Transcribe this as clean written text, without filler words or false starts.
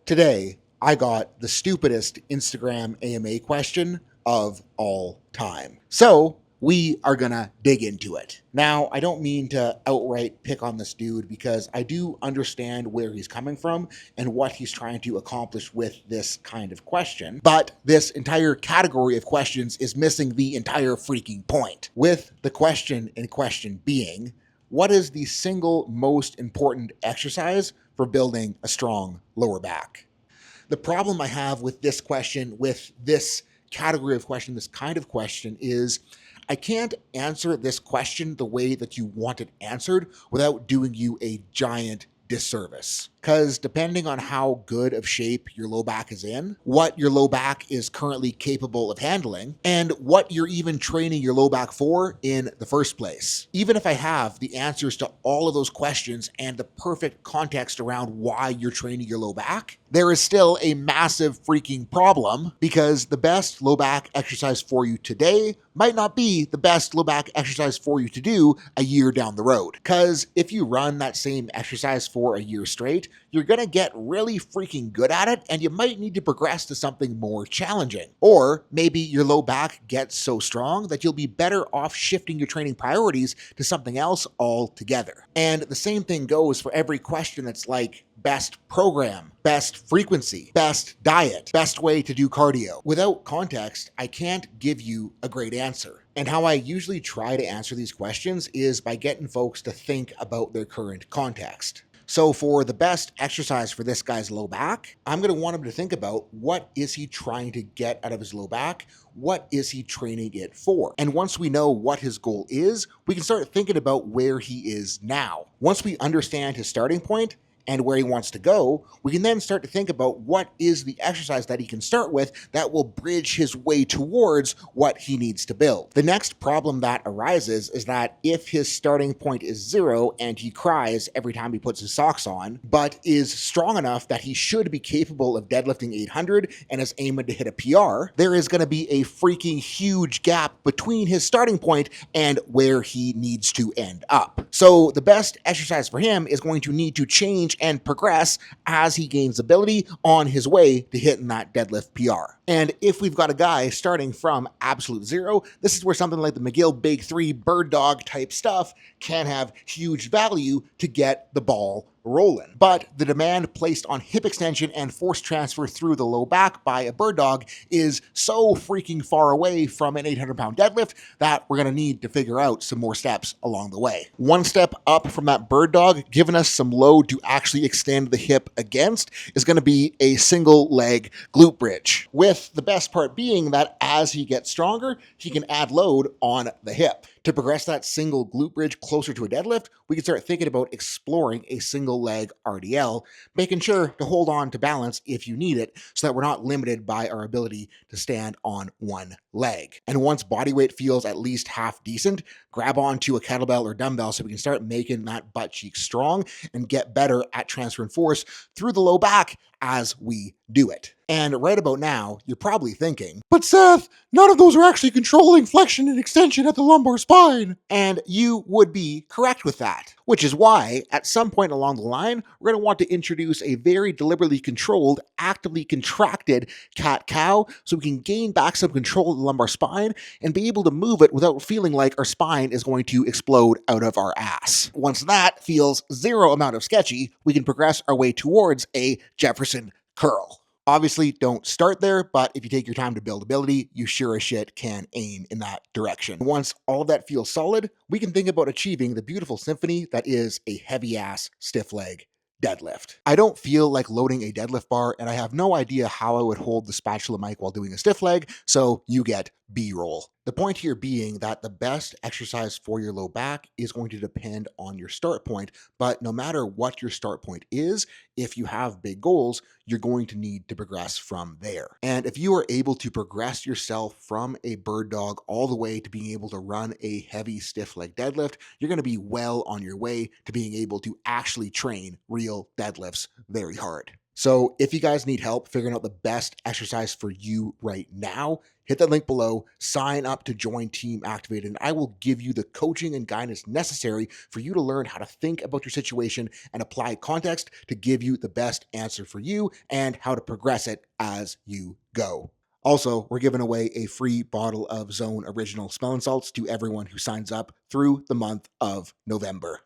Today, I got the stupidest Instagram AMA question of all time. So, we are gonna dig into it. Now, I don't mean to outright pick on this dude because I do understand where he's coming from and what he's trying to accomplish with this kind of question. But this entire category of questions is missing the entire freaking point. With the question in question being, what is the single most important exercise for building a strong lower back? The problem I have with this question, with this category of question, this kind of question, is I can't answer this question the way that you want it answered without doing you a giant disservice. Because depending on how good of shape your low back is in, what your low back is currently capable of handling, and what you're even training your low back for in the first place. Even if I have the answers to all of those questions and the perfect context around why you're training your low back, there is still a massive freaking problem because the best low back exercise for you today might not be the best low back exercise for you to do a year down the road. Because if you run that same exercise for a year straight, you're gonna get really freaking good at it and you might need to progress to something more challenging. Or maybe your low back gets so strong that you'll be better off shifting your training priorities to something else altogether. And the same thing goes for every question that's like best program, best frequency, best diet, best way to do cardio. Without context, I can't give you a great answer. And how I usually try to answer these questions is by getting folks to think about their current context. So for the best exercise for this guy's low back, I'm going to want him to think about what is he trying to get out of his low back? What is he training it for? And once we know what his goal is, we can start thinking about where he is now. Once we understand his starting point, and where he wants to go, we can then start to think about what is the exercise that he can start with that will bridge his way towards what he needs to build. The next problem that arises is that if his starting point is 0 and he cries every time he puts his socks on, but is strong enough that he should be capable of deadlifting 800 and is aiming to hit a PR, there is going to be a freaking huge gap between his starting point and where he needs to end up. So the best exercise for him is going to need to change and progress as he gains ability on his way to hitting that deadlift PR. And if we've got a guy starting from absolute 0, this is where something like the McGill Big 3 bird dog type stuff can have huge value to get the ball rolling. But the demand placed on hip extension and force transfer through the low back by a bird dog is so freaking far away from an 800-pound deadlift that we're going to need to figure out some more steps along the way. One step up from that bird dog, giving us some load to actually extend the hip against, is going to be a single leg glute bridge, with the best part being that as he gets stronger, he can add load on the hip. To progress that single glute bridge closer to a deadlift, we can start thinking about exploring a single leg RDL, making sure to hold on to balance if you need it so that we're not limited by our ability to stand on one leg. And once body weight feels at least half decent, grab onto a kettlebell or dumbbell so we can start making that butt cheek strong and get better at transferring force through the low back as we do it. And right about now, you're probably thinking, but Seth, none of those are actually controlling flexion and extension at the lumbar spine. And you would be correct with that, which is why at some point along the line, we're going to want to introduce a very deliberately controlled, actively contracted cat-cow so we can gain back some control of the lumbar spine and be able to move it without feeling like our spine is going to explode out of our ass. Once that feels 0 amount of sketchy, we can progress our way towards a Jefferson curl. Obviously, don't start there, but if you take your time to build ability, you sure as shit can aim in that direction. Once all of that feels solid, we can think about achieving the beautiful symphony that is a heavy-ass stiff leg deadlift. I don't feel like loading a deadlift bar, and I have no idea how I would hold the spatula mic while doing a stiff leg, so you get B-roll. The point here being that the best exercise for your low back is going to depend on your start point, but no matter what your start point is, if you have big goals, you're going to need to progress from there. And if you are able to progress yourself from a bird dog all the way to being able to run a heavy stiff leg deadlift, you're going to be well on your way to being able to actually train real deadlifts very hard. So if you guys need help figuring out the best exercise for you right now, hit that link below, sign up to join Team Activated, and I will give you the coaching and guidance necessary for you to learn how to think about your situation and apply context to give you the best answer for you and how to progress it as you go. Also, we're giving away a free bottle of Zone Original Smelling Salts to everyone who signs up through the month of November.